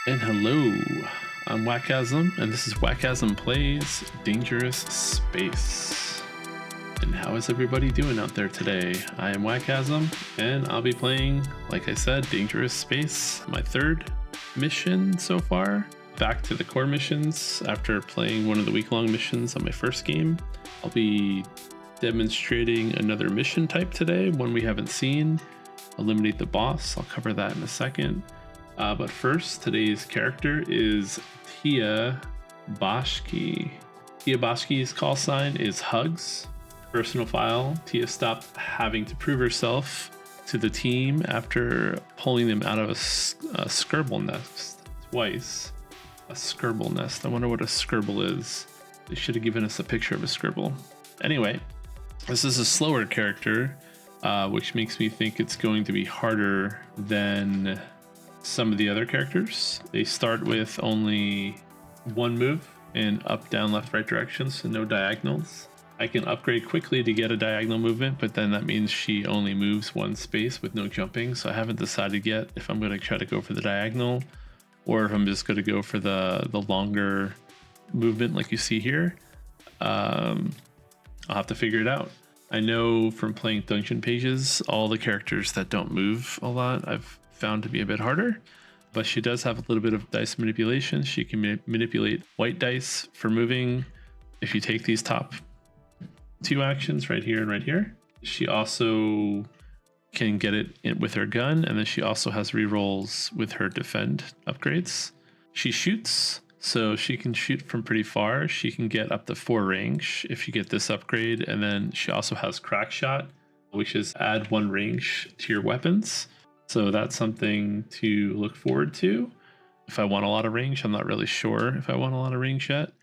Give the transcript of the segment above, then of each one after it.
And hello, I'm Wakasm, and this is Wakasm Plays Dangerous Space. And how is everybody doing out there today? I am Wakasm, and I'll be playing, like I said, Dangerous Space, my third mission so far. Back to the core missions after playing one of the week-long missions on my first game. I'll be demonstrating another mission type today, one we haven't seen. Eliminate the boss. I'll cover that in a second. But first, today's character is Bakshi. Baksh's call sign is Hugs. Personal file, Tia stopped having to prove herself to the team after pulling them out of a skirble nest twice. A skirble nest. I wonder what a skirble is. They should have given us a picture of a skirble. Anyway, this is a slower character, which makes me think it's going to be harder than some of the other characters. They start with only one move in up, down, left, right directions, so no diagonals. I can upgrade quickly to get a diagonal movement, but then that means she only moves one space with no jumping, so I haven't decided yet if I'm going to try to go for the diagonal or if I'm just going to go for the longer movement like you see here. I'll have to figure it out. I know from playing dungeon pages, all the characters that don't move a lot I've found to be a bit harder, but she does have a little bit of dice manipulation. She can manipulate white dice for moving if you take these top two actions right here and right here. She also can get it with her gun, and then she also has rerolls with her defend upgrades. She shoots, so she can shoot from pretty far. She can get up to 4 range if you get this upgrade, and then she also has crack shot, which is add 1 range to your weapons. So that's something to look forward to. If I want a lot of range, I'm not really sure if I want a lot of range yet.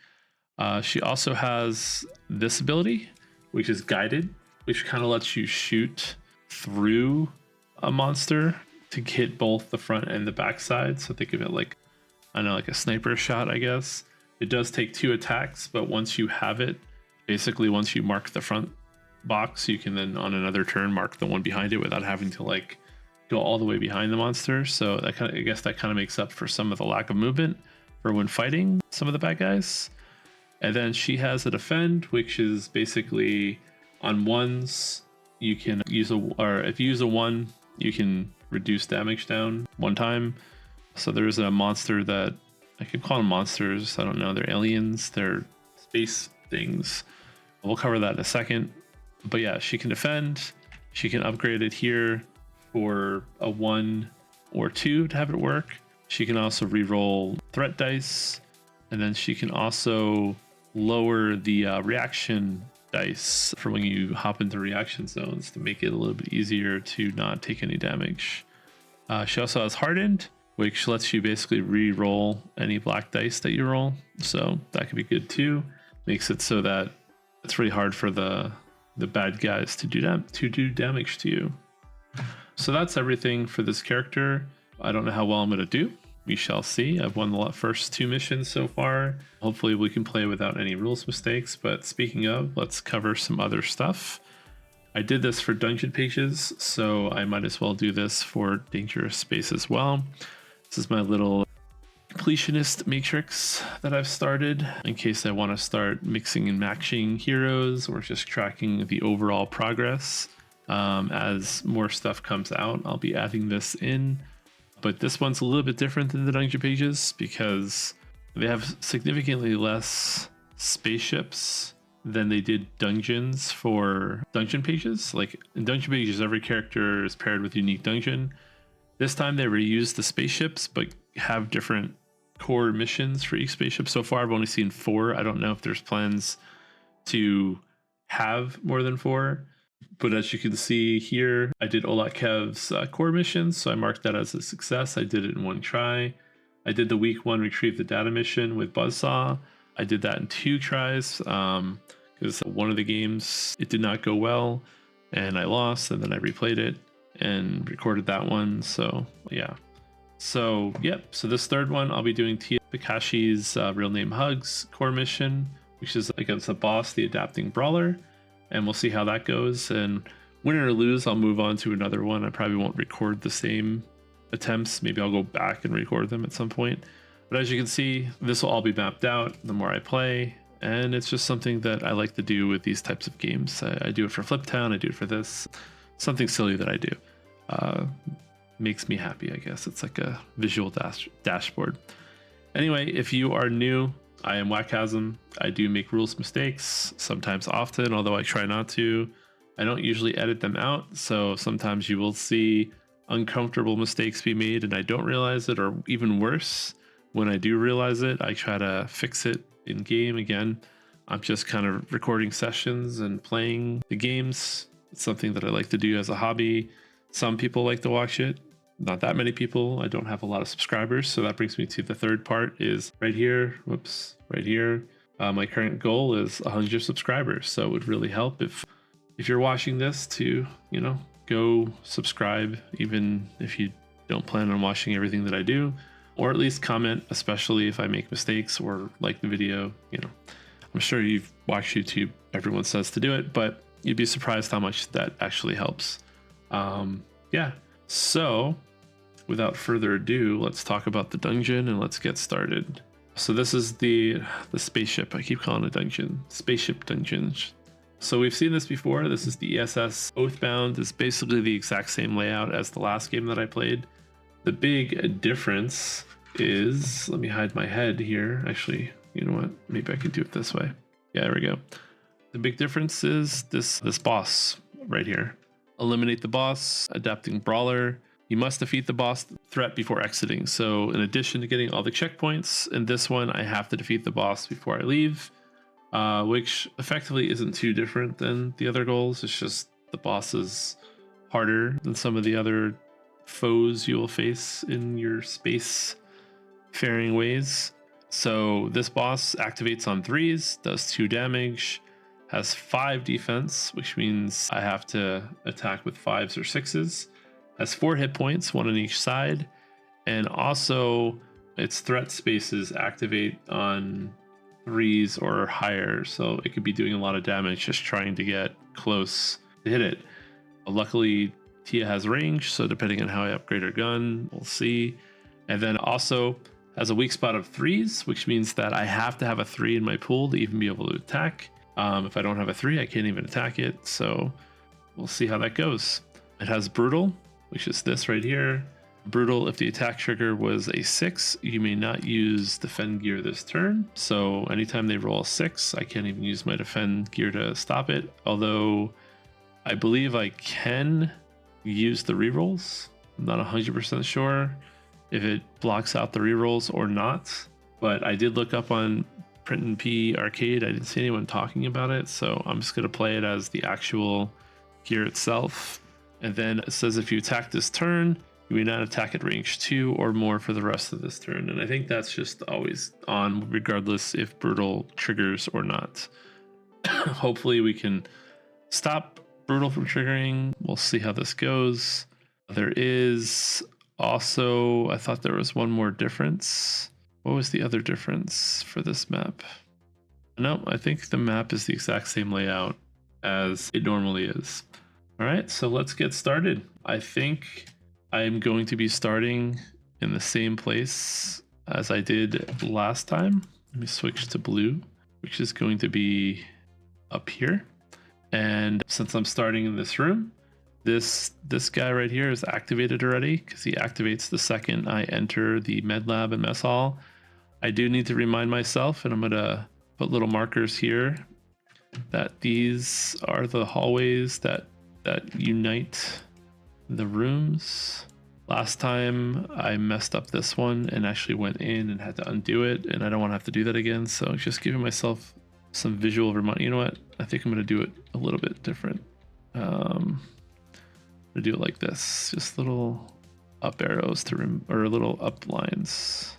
She also has this ability, which is guided, which kind of lets you shoot through a monster to hit both the front and the back side. So think of it like, I don't know, like a sniper shot, I guess. It does take 2 attacks, but once you have it, basically once you mark the front box, you can then on another turn mark the one behind it without having to like go all the way behind the monster. So that kind of, I guess that kind of makes up for some of the lack of movement for when fighting some of the bad guys. And then she has a defend, which is basically on ones you can use or if you use a 1, you can reduce damage down 1 time. So there's a monster that I could call them monsters. I don't know. They're aliens. They're space things. We'll cover that in a second. But yeah, she can defend. She can upgrade it here for a 1 or 2 to have it work. She can also reroll threat dice, and then she can also lower the reaction dice for when you hop into reaction zones to make it a little bit easier to not take any damage. She also has hardened, which lets you basically re-roll any black dice that you roll, so that could be good too. Makes it so that it's really hard for the bad guys to do damage to you. So that's everything for this character. I don't know how well I'm going to do. We shall see. I've won the first 2 missions so far. Hopefully we can play without any rules mistakes. But speaking of, let's cover some other stuff. I did this for dungeon pages, so I might as well do this for Dangerous Space as well. This is my little completionist matrix that I've started in case I want to start mixing and matching heroes or just tracking the overall progress. As more stuff comes out, I'll be adding this in, but this one's a little bit different than the dungeon pages because they have significantly less spaceships than they did dungeons for dungeon pages. Like in dungeon pages, every character is paired with a unique dungeon. This time they reused the spaceships, but have different core missions for each spaceship. So far, I've only seen 4. I don't know if there's plans to have more than 4. But as you can see here, I did Olatkev's core missions, so I marked that as a success. I did it in 1 try. I did the week 1 retrieve the data mission with Buzzsaw. I did that in 2 tries because one of the games, it did not go well and I lost, and then I replayed it and recorded that one. So yeah. So yep, so this third one, I'll be doing Bakashi's real name Hugs core mission, which is against the boss, the adapting Brawler. And we'll see how that goes. And win or lose, I'll move on to another one. I probably won't record the same attempts. Maybe I'll go back and record them at some point. But as you can see, this will all be mapped out the more I play. And it's just something that I like to do with these types of games. I do it for Fliptown, I do it for this. Something silly that I do. Makes me happy, I guess. It's like a visual dashboard. Anyway, if you are new, I am wakasm. I do make rules mistakes, sometimes often, although I try not to. I don't usually edit them out, so sometimes you will see uncomfortable mistakes be made and I don't realize it, or even worse, when I do realize it, I try to fix it in game. Again, I'm just kind of recording sessions and playing the games. It's something that I like to do as a hobby. Some people like to watch it. Not that many people. I don't have a lot of subscribers. So that brings me to the third part is right here. Whoops, right here. My current goal is 100 subscribers. So it would really help if you're watching this to, go subscribe, even if you don't plan on watching everything that I do, or at least comment, especially if I make mistakes or like the video. I'm sure you've watched YouTube. Everyone says to do it, but you'd be surprised how much that actually helps. Yeah. So without further ado, let's talk about the dungeon and let's get started. So this is the spaceship. I keep calling it dungeon. Spaceship dungeon. So we've seen this before. This is the ESS Oathbound. It's basically the exact same layout as the last game that I played. The big difference is, let me hide my head here. Actually, you know what? Maybe I could do it this way. Yeah, there we go. The big difference is this boss right here. Eliminate the boss, adapting Brawler. You must defeat the boss threat before exiting. So in addition to getting all the checkpoints, in this one, I have to defeat the boss before I leave, which effectively isn't too different than the other goals. It's just the boss is harder than some of the other foes you will face in your space faring ways. So this boss activates on 3s, does 2 damage, has 5 defense, which means I have to attack with 5s or 6s, has 4 hit points, 1 on each side, and also its threat spaces activate on 3s or higher, so it could be doing a lot of damage just trying to get close to hit it. But luckily, Tia has range, so depending on how I upgrade her gun, we'll see. And then also has a weak spot of 3s, which means that I have to have a 3 in my pool to even be able to attack. If I don't have a 3, I can't even attack it, so we'll see how that goes. It has brutal, which is this right here. Brutal, if the attack trigger was a 6, you may not use defend gear this turn. So anytime they roll a 6, I can't even use my defend gear to stop it. Although I believe I can use the rerolls. I'm not 100% sure if it blocks out the rerolls or not. But I did look up on PnPArcade. I didn't see anyone talking about it. So I'm just going to play it as the actual gear itself. And then it says if you attack this turn, you may not attack at range 2 or more for the rest of this turn. And I think that's just always on, regardless if brutal triggers or not. Hopefully we can stop brutal from triggering. We'll see how this goes. There is also, I thought there was one more difference. What was the other difference for this map? No, I think the map is the exact same layout as it normally is. All right, so let's get started. I think I'm going to be starting in the same place as I did last time. Let me switch to blue, which is going to be up here. And since I'm starting in this room, this guy right here is activated already because he activates the second I enter the med lab and mess hall. I do need to remind myself, and I'm gonna put little markers here, that these are the hallways that unite the rooms. Last time I messed up this one and actually went in and had to undo it, and I don't want to have to do that again. So just giving myself some visual reminder. You know what? I think I'm going to do it a little bit different. I'm going to do it like this, just little up arrows or little up lines,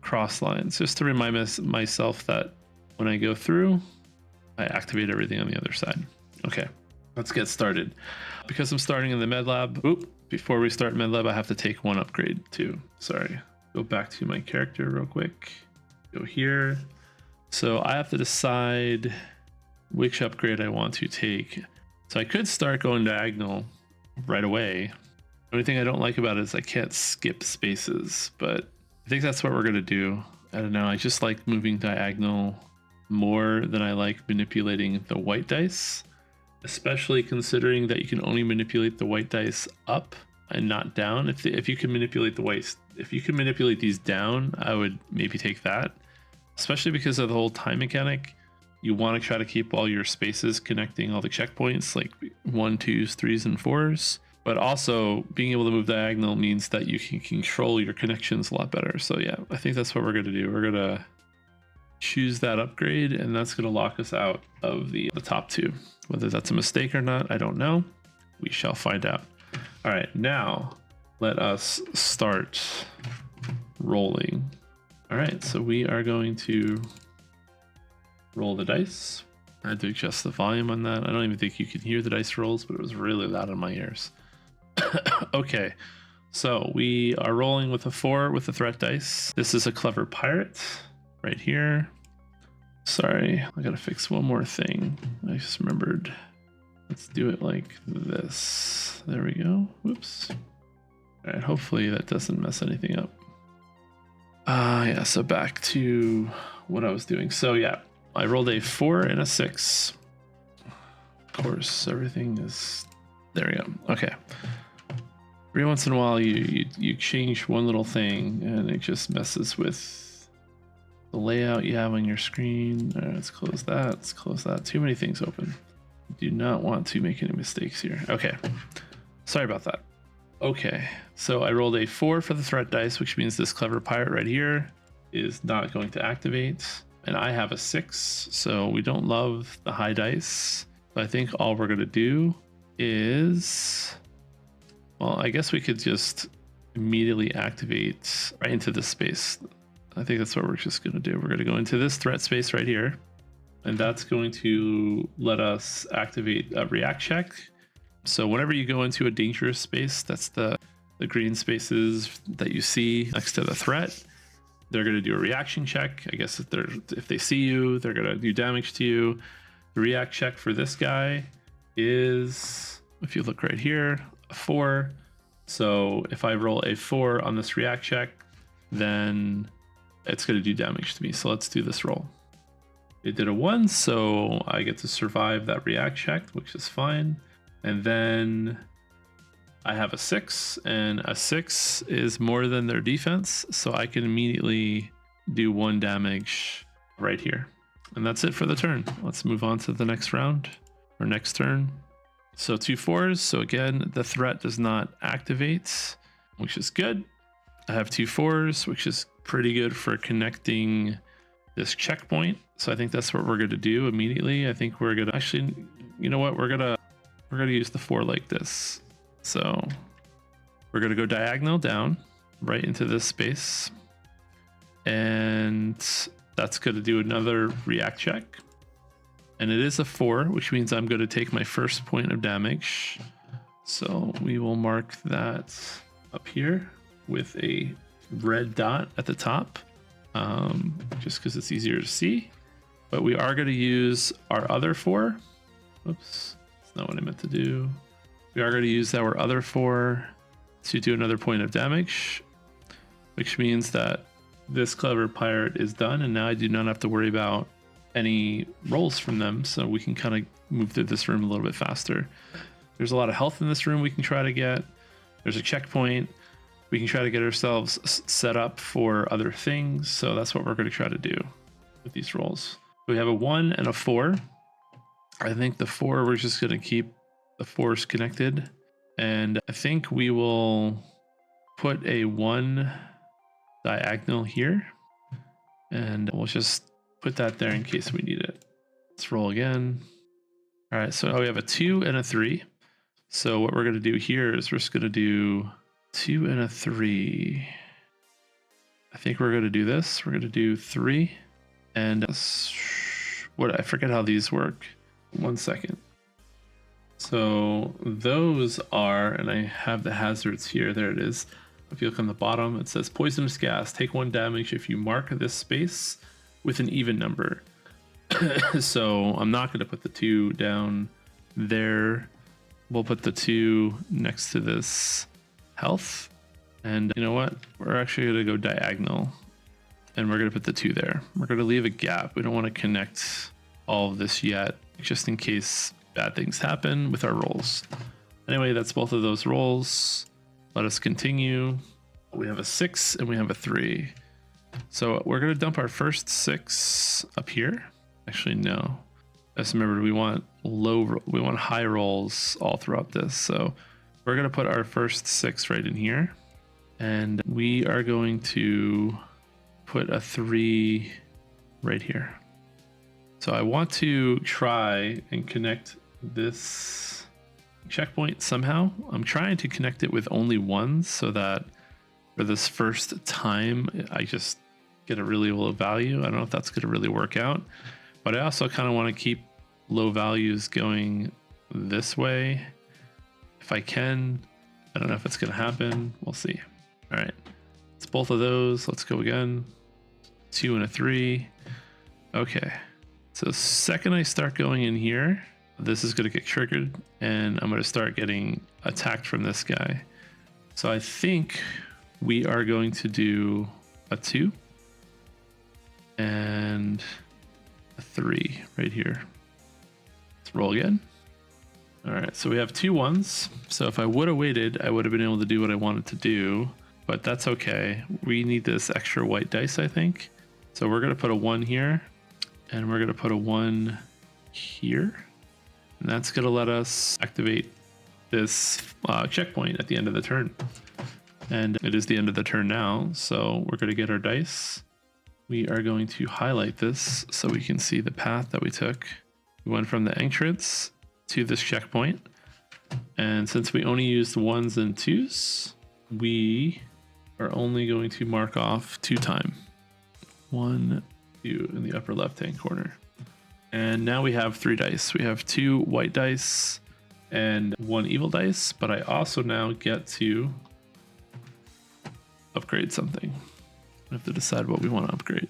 cross lines, just to remind myself that when I go through, I activate everything on the other side. Okay. Let's get started. Because I'm starting in the med lab, before we start med lab, I have to take one upgrade too. Sorry. Go back to my character real quick. Go here. So I have to decide which upgrade I want to take. So I could start going diagonal right away, The only thing I don't like about it is I can't skip spaces, but I think that's what we're going to do. I don't know. I just like moving diagonal more than I like manipulating the white dice, especially considering that you can only manipulate the white dice up and not down. If you can manipulate the whites, if you can manipulate these down, I would maybe take that, especially because of the whole time mechanic. You want to try to keep all your spaces connecting all the checkpoints, like 1s, 2s, 3s, and 4s. But also being able to move diagonal means that you can control your connections a lot better. So yeah, I think that's what we're going to do. We're going to choose that upgrade, and that's going to lock us out of the top two. Whether that's a mistake or not, I don't know. We shall find out. All right, now let us start rolling. All right, so we are going to roll the dice. I had to adjust the volume on that. I don't even think you can hear the dice rolls, but it was really loud in my ears. Okay, so we are rolling with a 4 with the threat dice. This is a clever pirate right here. Sorry, I gotta fix one more thing. I just remembered. Let's do it like this. There we go. Whoops. All right, hopefully that doesn't mess anything up. Yeah, so back to what I was doing. So yeah, I rolled a 4 and a 6. Of course, everything is... There we go. Okay. Every once in a while, you change one little thing, and it just messes with the layout you have on your screen. All right, let's close that. Let's close that. Too many things open. Do not want to make any mistakes here. Okay. Sorry about that. Okay. So I rolled a 4 for the threat dice, which means this clever pirate right here is not going to activate. And I have a 6, so we don't love the high dice. So I think all we're going to do is, well, I guess we could just immediately activate right into this space. I think that's what we're just going to do. We're going to go into this threat space right here, and that's going to let us activate a react check. So whenever you go into a dangerous space, that's the green spaces that you see next to the threat, they're going to do a reaction check. I guess if they see you, they're going to do damage to you. The react check for this guy is, if you look right here, a 4. So if I roll a 4 on this react check, then it's going to do damage to me. So let's do this roll. It did a 1, so I get to survive that react check, which is fine. And then I have a 6, and a 6 is more than their defense, so I can immediately do 1 damage right here. And that's it for the turn. Let's move on to the next round, or next turn. So 2 4s. So again, the threat does not activate, which is good. I have 2 4s, which is pretty good for connecting this checkpoint. So I think that's what we're going to do immediately. I think we're going to actually, you know what? We're going to use the 4 like this. So we're going to go diagonal down right into this space. And that's going to do another react check. And it is a 4, which means I'm going to take my first point of damage. So we will mark that up here with a red dot at the top, just because it's easier to see. But we are going to use our other 4. Oops, that's not what I meant to do. We are going to use our other 4 to do another point of damage, which means that this clever pirate is done, and now I do not have to worry about any rolls from them, so we can kind of move through this room a little bit faster. There's a lot of health in this room we can try to get. There's a checkpoint. We can try to get ourselves set up for other things, so that's what we're going to try to do with these rolls. We have a 1 and a 4. I think the 4, we're just going to keep the 4s connected, and I think we will put a 1 diagonal here, and we'll just put that there in case we need it. Let's roll again. All right, so we have a 2 and a 3. So what we're going to do here is we're just going to do 2 and a 3. I think we're going to do this. We're going to do 3 and what, I forget how these work. 1 second. So those are, and I have the hazards here. There it is. If you look on the bottom, it says poisonous gas. Take 1 damage if you mark this space with an even number. So I'm not going to put the 2 down there. We'll put the 2 next to this health. And you know what? We're actually going to go diagonal, and we're going to put the 2 there. We're going to leave a gap. We don't want to connect all of this yet, just in case bad things happen with our rolls. Anyway, that's both of those rolls. Let us continue. We have a 6 and we have a 3. So we're going to dump our first 6 up here. Actually, no. Just remember, we want high rolls all throughout this. So we're going to put our first 6 right in here. And we are going to put a 3 right here. So I want to try and connect this checkpoint somehow. I'm trying to connect it with only 1s so that for this first time, I just get a really low value. I don't know if that's going to really work out, but I also kind of want to keep low values going this way if I can. I don't know if it's going to happen. We'll see. All right, it's both of those. Let's go again. 2 and a 3. Okay, so second I start going in here, this is going to get triggered and I'm going to start getting attacked from this guy. So I think we are going to do a 2 and a 3 right here. Let's roll again. All right, so we have 2 1s. So if I would have waited, I would have been able to do what I wanted to do, but that's okay. We need this extra white dice, I think. So we're going to put a 1 here and we're going to put a 1 here. And that's going to let us activate this checkpoint at the end of the turn. And it is the end of the turn now. So we're going to get our dice. We are going to highlight this so we can see the path that we took. We went from the entrance to this checkpoint. And since we only used 1s and 2s, we are only going to mark off 2 times. 1, 2 in the upper left-hand corner. And now we have 3 dice. We have 2 white dice and 1 evil dice, but I also now get to upgrade something. We have to decide what we want to upgrade.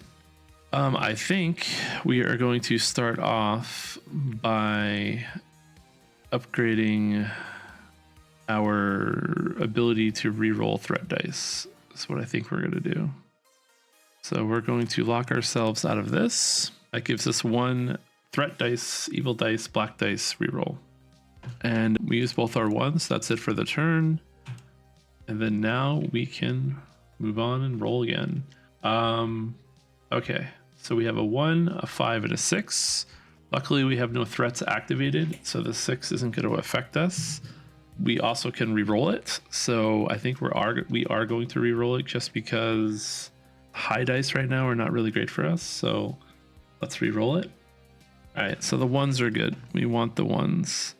I think we are going to start off by upgrading our ability to reroll threat dice. That's what I think we're going to do. So we're going to lock ourselves out of this. That gives us 1 threat dice, evil dice, black dice reroll. And we use both our 1s. That's it for the turn. And then now we can move on and roll again. Okay, so we have a 1, a 5, and a 6. Luckily, we have no threats activated, so the 6 isn't going to affect us. We also can re-roll it, so I think we are going to re-roll it just because high dice right now are not really great for us. So let's re-roll it. All right, so the 1s are good. We want the 1s.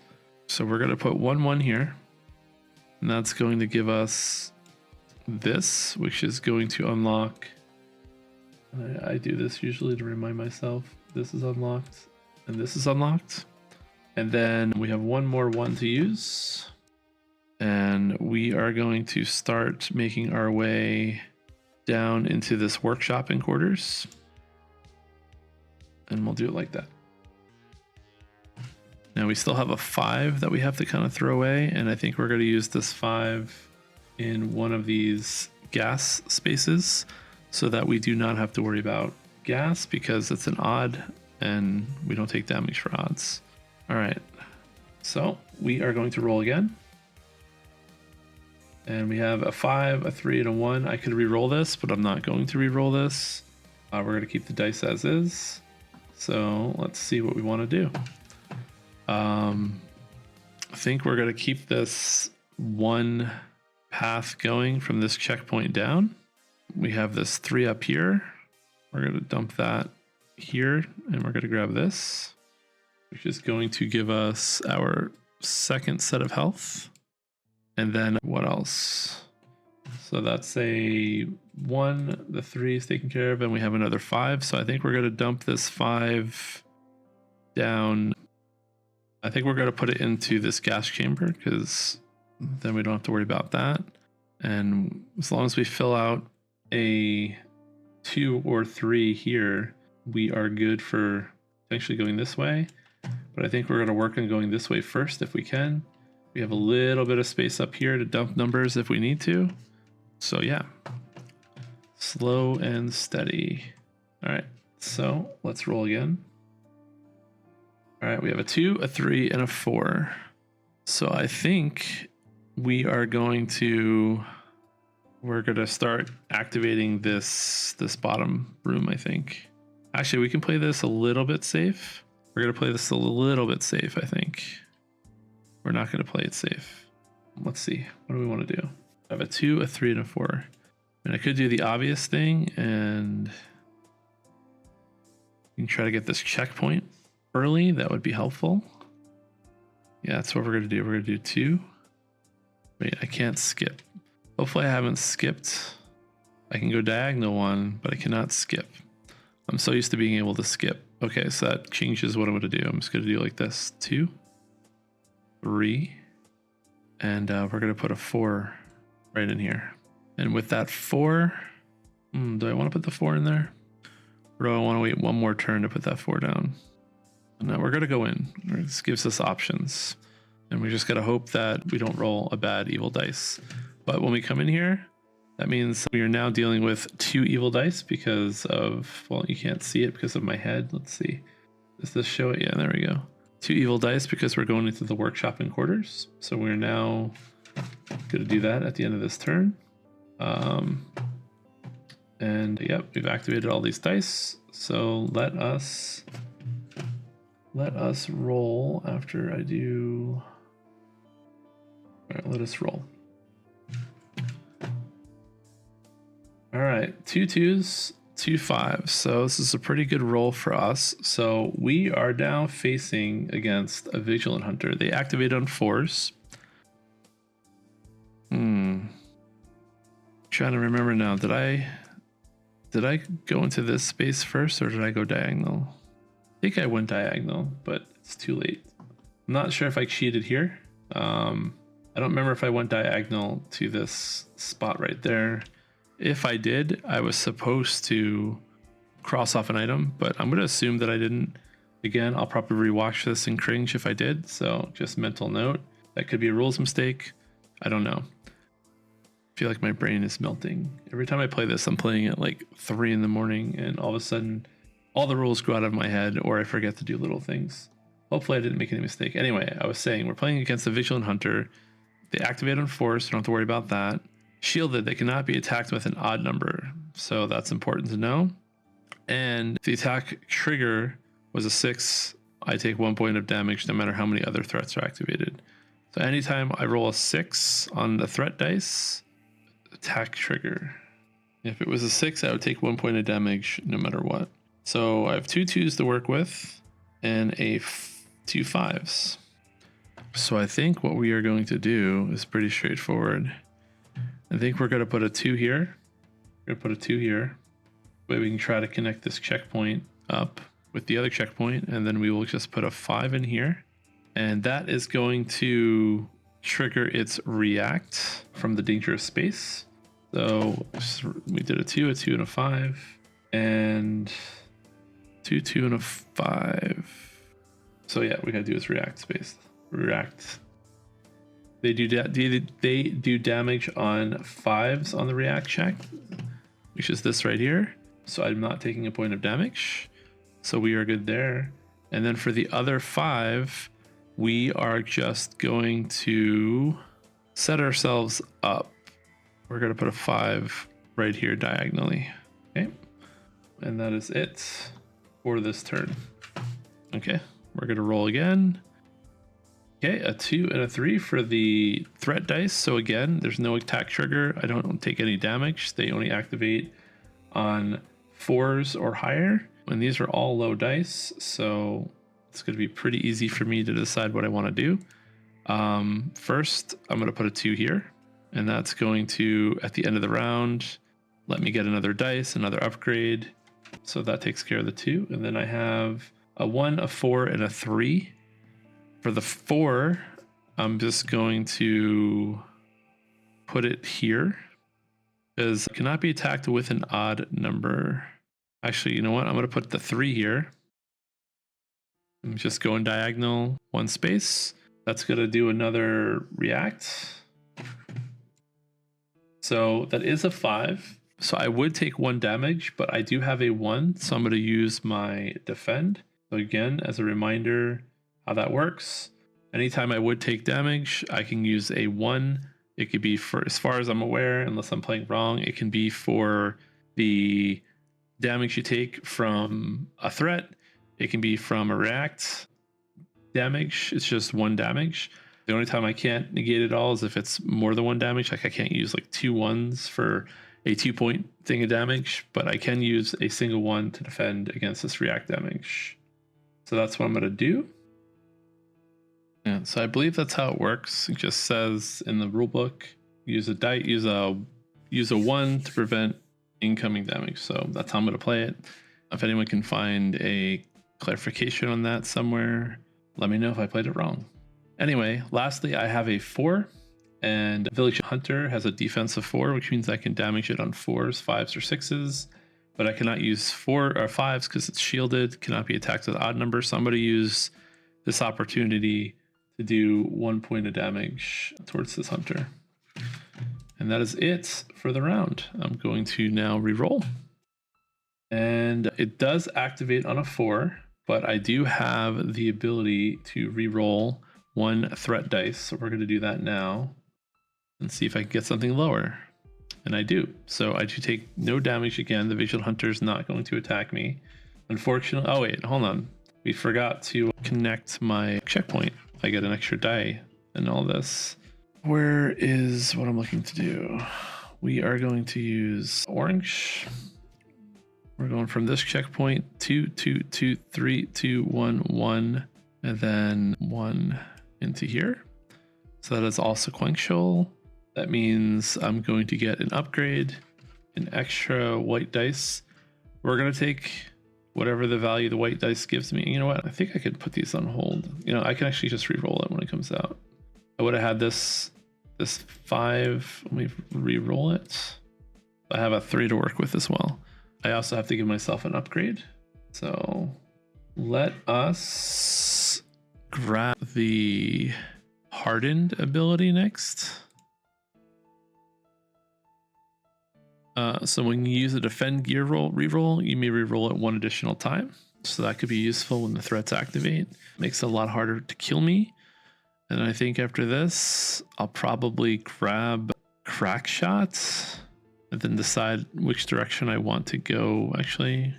So we're going to put 1 1 here, and that's going to give us this, which is going to unlock. I do this usually to remind myself this is unlocked and this is unlocked. And then we have 1 more 1 to use. And we are going to start making our way down into this workshopping quarters. And we'll do it like that. Now we still have a 5 that we have to kind of throw away. And I think we're going to use this 5 in one of these gas spaces so that we do not have to worry about gas because it's an odd and we don't take damage for odds. All right, so we are going to roll again. And we have a 5, a 3, and a 1. I could re-roll this, but I'm not going to re-roll this. We're going to keep the dice as is. So let's see what we want to do. I think we're going to keep this 1 path going from this checkpoint down. We have this 3 up here. We're going to dump that here, and we're going to grab this, which is going to give us our second set of health. And then what else? So that's a 1, the 3 is taken care of, and we have another 5. So I think we're going to dump this 5 down. I think we're going to put it into this gas chamber because then we don't have to worry about that. And as long as we fill out a 2 or 3 here, we are good for potentially going this way. But I think we're going to work on going this way first if we can. We have a little bit of space up here to dump numbers if we need to. So yeah, slow and steady. All right, so let's roll again. All right, we have a 2, a 3, and a 4. So I think we are going to, we're going to start activating this bottom room, I think. Actually, we can play this a little bit safe. We're going to play this a little bit safe, I think. We're not going to play it safe. Let's see. What do we want to do? I have a 2, a 3, and a 4. And I could do the obvious thing and you can try to get this checkpoint early. That would be helpful. Yeah, that's what we're going to do. We're going to do 2. Wait, I can't skip. Hopefully I haven't skipped. I can go diagonal 1, but I cannot skip. I'm so used to being able to skip. Okay, so that changes what I'm going to do. I'm just going to do like this. 2, 3, and we're going to put a 4 right in here. And with that 4, do I want to put the 4 in there? Or do I want to wait one more turn to put that 4 down? No, we're going to go in. This gives us options. And we just got to hope that we don't roll a bad evil dice. But when we come in here, that means we are now dealing with 2 evil dice because of, well, you can't see it because of my head. Let's see. Does this show it? Yeah, there we go. 2 evil dice because we're going into the workshop and quarters. So we're now going to do that at the end of this turn. And yep, we've activated all these dice. So let us roll after I do. All right, let us roll. All right, 2 2s, 2 5s. So this is a pretty good roll for us. So we are now facing against a Vigilant Hunter. They activate on 4s. Trying to remember now. Did I go into this space first or did I go diagonal? I think I went diagonal, but it's too late. I'm not sure if I cheated here. I don't remember if I went diagonal to this spot right there. If I did, I was supposed to cross off an item, but I'm going to assume that I didn't. Again, I'll probably rewatch this and cringe if I did. So just mental note. That could be a rules mistake. I don't know. I feel like my brain is melting. Every time I play this, I'm playing at like 3 in the morning and all of a sudden all the rules go out of my head or I forget to do little things. Hopefully I didn't make any mistake. Anyway, I was saying we're playing against a Vigilant Hunter. They activate on 4, so don't have to worry about that. Shielded, they cannot be attacked with an odd number. So that's important to know. And if the attack trigger was a 6, I take 1 point of damage no matter how many other threats are activated. So anytime I roll a 6 on the threat dice, attack trigger. If it was a 6, I would take 1 point of damage no matter what. So I have 2 2s to work with and 2 5s. So I think what we are going to do is pretty straightforward. I think we're going to put a 2 here. We're going to put a 2 here. But we can try to connect this checkpoint up with the other checkpoint. And then we will just put a 5 in here. And that is going to trigger its react from the dangerous space. So we did a 2, and a 5. And 2, 2, and a 5. So yeah, we got to do its react space. React. They do damage on 5s on the react check, which is this right here. So I'm not taking a point of damage. So we are good there. And then for the other 5, we are just going to set ourselves up. We're going to put a 5 right here diagonally. Okay. And that is it for this turn. Okay. We're going to roll again. Okay, a 2 and a 3 for the threat dice. So again, there's no attack trigger. I don't take any damage. They only activate on 4s or higher. And these are all low dice. So it's going to be pretty easy for me to decide what I want to do. First, I'm going to put a 2 here. And that's going to, at the end of the round, let me get another dice, another upgrade. So that takes care of the 2. And then I have a 1, a 4, and a 3. For the 4, I'm just going to put it here because it cannot be attacked with an odd number. Actually, you know what? I'm going to put the 3 here. I'm just going diagonal 1 space. That's going to do another react. So that is a 5. So I would take 1 damage, but I do have a 1, so I'm going to use my defend. So again, as a reminder how that works, anytime I would take damage, I can use a 1. It could be for, as far as I'm aware, unless I'm playing wrong, it can be for the damage you take from a threat. It can be from a react damage. It's just 1 damage. The only time I can't negate it all is if it's more than 1 damage. Like I can't use like 2 1s for a 2-point thing of damage, but I can use a single 1 to defend against this react damage. So that's what I'm going to do. Yeah, so I believe that's how it works. It just says in the rulebook, use a 1 to prevent incoming damage. So that's how I'm going to play it. If anyone can find a clarification on that somewhere, let me know if I played it wrong. Anyway, lastly, I have a 4, and Village Hunter has a defense of 4, which means I can damage it on 4s, 5s, or 6s, but I cannot use 4 or 5s because it's shielded, cannot be attacked with odd numbers. So I'm going to use this opportunity to do 1 point of damage towards this hunter. And that is it for the round. I'm going to now reroll. And it does activate on a 4, but I do have the ability to reroll 1 threat dice. So we're going to do that now and see if I can get something lower. And I do. So I do take no damage again. The Visual Hunter is not going to attack me. Unfortunately, oh wait, hold on. We forgot to connect my checkpoint. I get an extra die and all this. Where is what I'm looking to do? We are going to use orange. We're going from this checkpoint 2, 2, 2, 3, 2, 1, 1, and then 1 into here. So that is all sequential. That means I'm going to get an upgrade, an extra white dice. We're going to take whatever the value the white dice gives me. You know what? I think I could put these on hold. You know, I can actually just re-roll it when it comes out. I would have had this 5. Let me re-roll it. I have a 3 to work with as well. I also have to give myself an upgrade. So let us grab the hardened ability next. So when you use a defend gear roll reroll, you may reroll it 1 additional time. So that could be useful when the threats activate. Makes it a lot harder to kill me. And I think after this, I'll probably grab crack shots and then decide which direction I want to go. Actually,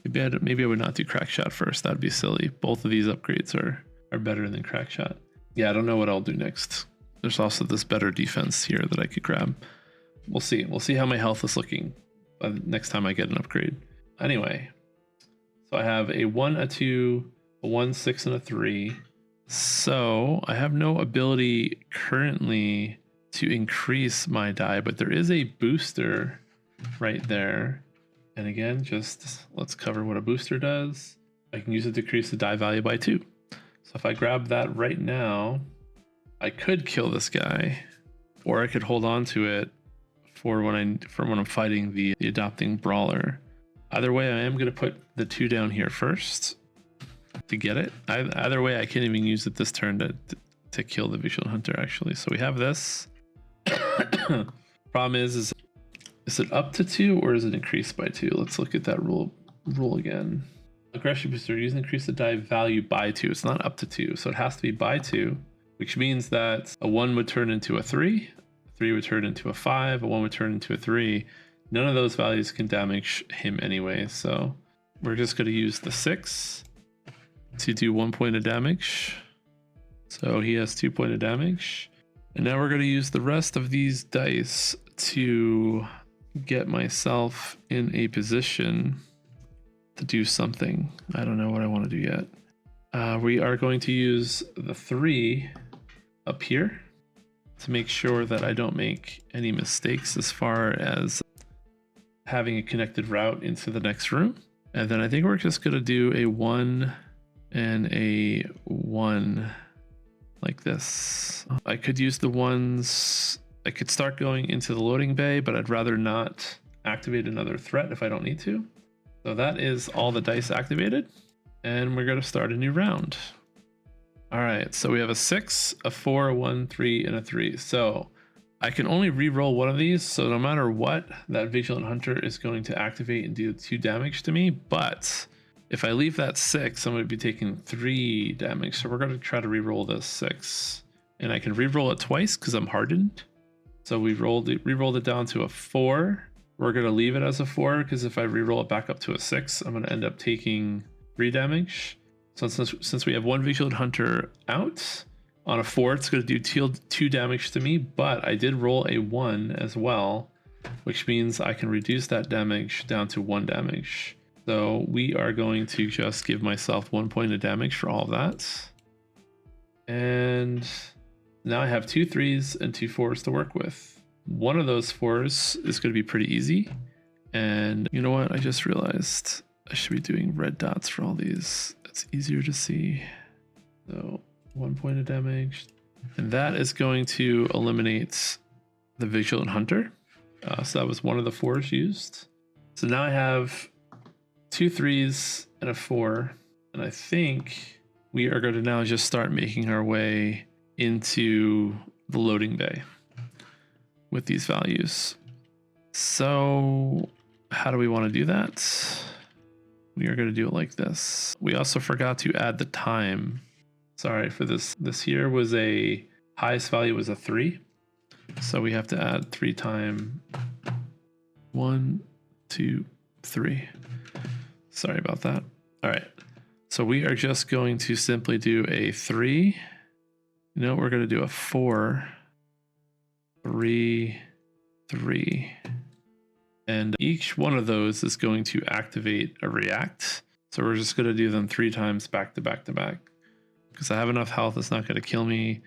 maybe I would not do crack shot first. That'd be silly. Both of these upgrades are better than crack shot. Yeah, I don't know what I'll do next. There's also this better defense here that I could grab. We'll see. We'll see how my health is looking next time I get an upgrade. Anyway, so I have a 1, a 2, a 1, 6, and a 3. So I have no ability currently to increase my die, but there is a booster right there. And again, just let's cover what a booster does. I can use it to decrease the die value by 2. So if I grab that right now, I could kill this guy, or I could hold on to it for when I'm fighting the adopting brawler. Either way, I am going to put the 2 down here first to get it. Either way, I can't even use it this turn to kill the Visual Hunter, actually. So we have this. Problem is it up to 2 or is it increased by 2? Let's look at that rule again. Aggression booster, use increase the die value by 2. It's not up to 2, so it has to be by 2, which means that a 1 would turn into a 3, a 3 would turn into a 5, a 1 would turn into a 3. None of those values can damage him anyway, so we're just going to use the 6 to do 1 point of damage. So he has 2 point of damage. And now we're going to use the rest of these dice to get myself in a position to do something. I don't know what I want to do yet. We are going to use the 3 up here to make sure that I don't make any mistakes as far as having a connected route into the next room. And then I think we're just going to do a 1 and a 1 like this. I could use the 1s. I could start going into the loading bay, but I'd rather not activate another threat if I don't need to. So that is all the dice activated, and we're going to start a new round. All right, so we have a 6, a 4, a 1, 3, and a 3. So I can only re-roll one of these, so no matter what, that Vigilant Hunter is going to activate and do 2 damage to me. But if I leave that 6, I'm going to be taking 3 damage. So we're going to try to re-roll this 6. And I can re-roll it twice because I'm hardened. So we re-rolled it down to a 4. We're going to leave it as a 4 because if I re-roll it back up to a 6, I'm going to end up taking 3 damage. So since we have one Vigilant Hunter out, on a 4, it's going to do 2 damage to me, but I did roll a 1 as well, which means I can reduce that damage down to 1 damage. So we are going to just give myself 1 point of damage for all of that. And now I have 2 3s and 2 4s to work with. One of those 4s is going to be pretty easy. And you know what? I just realized I should be doing red dots for all these. It's easier to see. So 1 point of damage. And that is going to eliminate the Vigilant Hunter. So that was one of the 4s used. So now I have 2 3s and a 4. And I think we are going to now just start making our way into the loading bay with these values. So how do we want to do that? We are going to do it like this. We also forgot to add the time. Sorry for this. This here was a highest value was a 3. So we have to add 3 time 1, 2, 3. Sorry about that. All right. So we are just going to simply do a 3. You know, we're going to do a 4, 3, 3. And each one of those is going to activate a react. So we're just going to do them 3 times back to back to back. Because I have enough health, it's not going to kill me.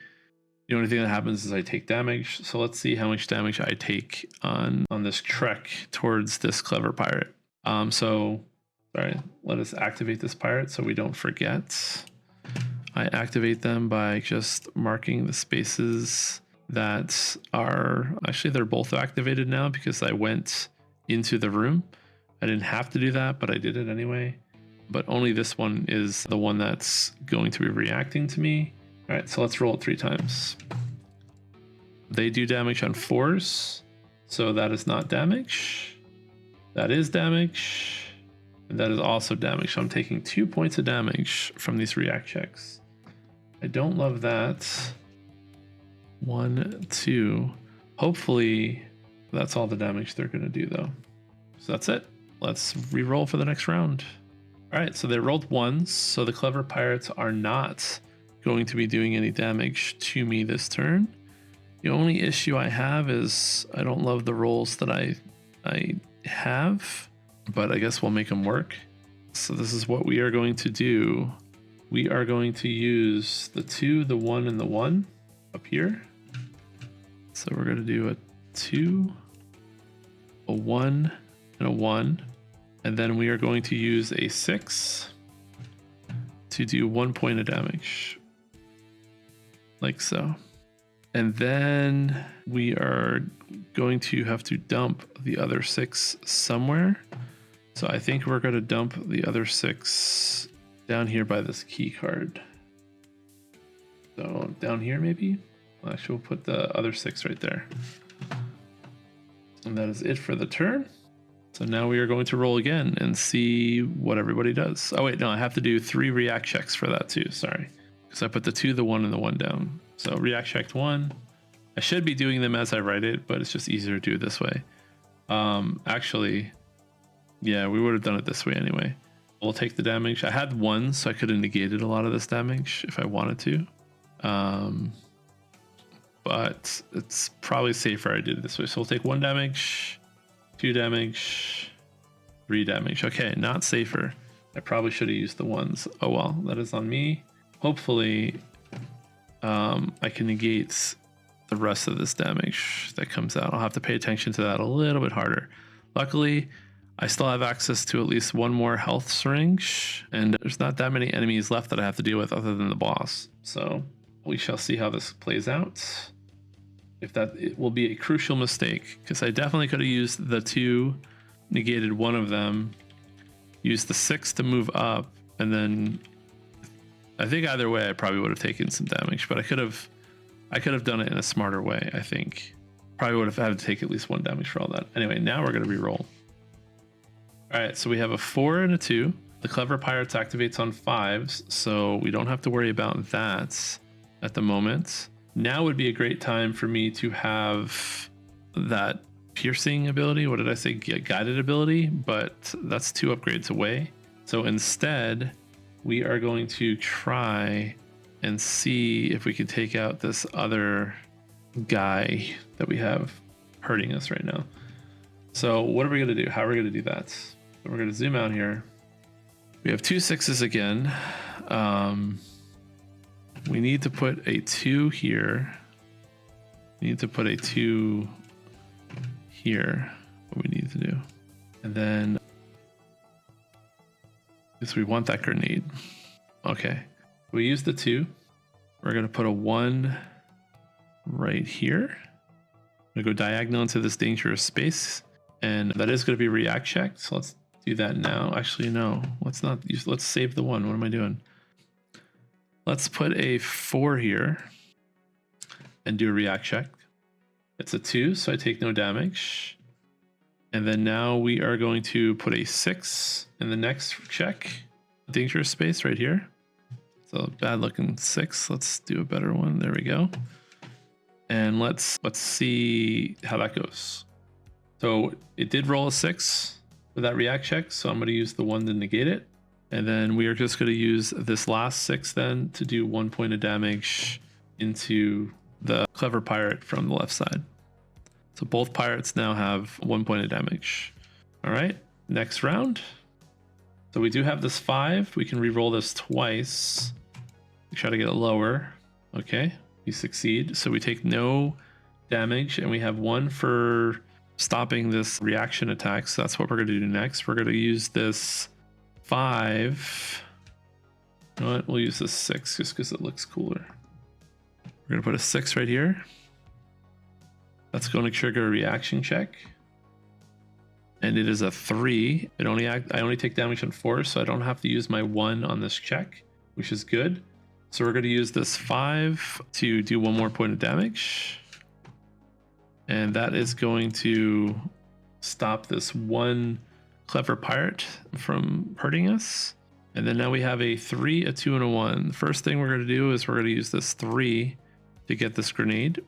The only thing that happens is I take damage. So let's see how much damage I take on this trek towards this clever pirate. Sorry, let us activate this pirate so we don't forget. I activate them by just marking the spaces that are, actually they're both activated now because I went into the room. I didn't have to do that, but I did it anyway. But only this one is the one that's going to be reacting to me. All right, so let's roll it 3 times. They do damage on 4s, so that is not damage. That is damage. And that is also damage. So I'm taking 2 points of damage from these react checks. I don't love that. 1, 2. Hopefully that's all the damage they're going to do though. So that's it. Let's re-roll for the next round. All right, so they rolled 1s. So the clever pirates are not going to be doing any damage to me this turn. The only issue I have is I don't love the rolls that I have, but I guess we'll make them work. So this is what we are going to do. We are going to use the 2, the 1, and the 1 up here. So we're going to do a 2, a 1, and a 1. And then we are going to use a 6 to do 1 point of damage. Like so. And then we are going to have to dump the other 6 somewhere. So I think we're going to dump the other 6 down here by this key card. So down here maybe? Well, actually, we'll put the other 6 right there. And that is it for the turn. So now we are going to roll again and see what everybody does. Oh wait, no, I have to do 3 react checks for that too, sorry. Because I put the 2, the 1, and the 1 down. So react checked 1. I should be doing them as I write it, but it's just easier to do it this way. Actually, yeah, we would have done it this way anyway. We'll take the damage. I had 1, so I could have negated a lot of this damage if I wanted to. But it's probably safer I did it this way. So we'll take 1 damage, 2 damage, 3 damage. Okay, not safer. I probably should have used the 1s. Oh well, that is on me. Hopefully, I can negate the rest of this damage that comes out. I'll have to pay attention to that a little bit harder. Luckily, I still have access to at least 1 more health syringe, and there's not that many enemies left that I have to deal with other than the boss. So we shall see how this plays out. If that, it will be a crucial mistake, because I definitely could have used the 2, negated 1 of them, used the 6 to move up, and then I think either way, I probably would have taken some damage, but I could have done it in a smarter way. I think probably would have had to take at least 1 damage for all that. Anyway, now we're gonna re-roll. All right, so we have a 4 and a 2. The Clever Pirates activates on 5s, so we don't have to worry about that at the moment. Now would be a great time for me to have that piercing ability. What did I say? Guided ability, but that's 2 upgrades away. So instead, we are going to try and see if we can take out this other guy that we have hurting us right now. So what are we going to do? How are we going to do that? So we're going to zoom out here. We have 2 6s again. We need to put a 2 here. We need to put a 2 here. What we need to do. And then because we want that grenade. Okay. We use the 2. We're going to put a 1 right here. I'm going to go diagonal into this dangerous space. And that is going to be react checked. So let's do that now. Actually, no. Let's not use. Let's save the 1. What am I doing? Let's put a 4 here and do a react check. It's a 2, so I take no damage. And then now we are going to put a 6 in the next check. Dangerous space right here. So bad looking 6. Let's do a better one. There we go. And let's see how that goes. So it did roll a 6 with that react check. So I'm going to use the 1 to negate it. And then we are just going to use this last 6 then to do 1 point of damage into the Clever Pirate from the left side. So both pirates now have 1 point of damage. All right, next round. So we do have this 5. We can re-roll this twice. Try to get it lower. Okay, we succeed. So we take no damage and we have 1 for stopping this reaction attack. So that's what we're going to do next. We're going to use this 5. You know what? We'll use this 6 just because it looks cooler. We're going to put a 6 right here. That's going to trigger a reaction check. And it is a 3. I only take damage on 4, so I don't have to use my 1 on this check, which is good. So we're going to use this 5 to do 1 more point of damage. And that is going to stop this 1 Clever Pirate from hurting us. And then now we have a 3, a 2, and a 1. The first thing we're going to do is we're going to use this 3 to get this grenade.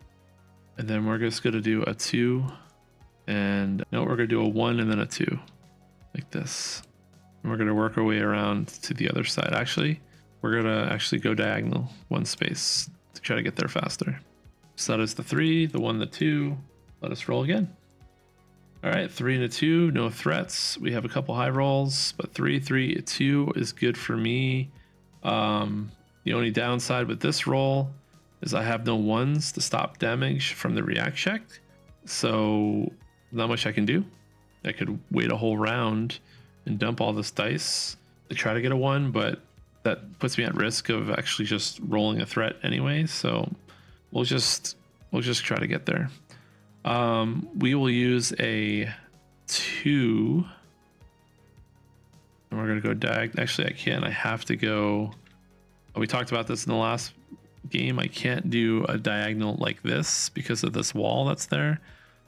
And then we're just going to do a 2. And no, we're going to do a 1 and then a 2. Like this. And we're going to work our way around to the other side. Actually, we're going to actually go diagonal 1 space to try to get there faster. So that is the 3, the 1, the 2. Let us roll again. All right, 3 and a 2, no threats. We have a couple high rolls, but 3, 3, 2 is good for me. The only downside with this roll is I have no 1s to stop damage from the react check. So not much I can do. I could wait a whole round and dump all this dice to try to get a 1, but that puts me at risk of actually just rolling a threat anyway. So we'll just try to get there. We will use a 2. And we're going to go diagonal. Actually, I can't. I have to go. We talked about this in the last game. I can't do a diagonal like this because of this wall that's there.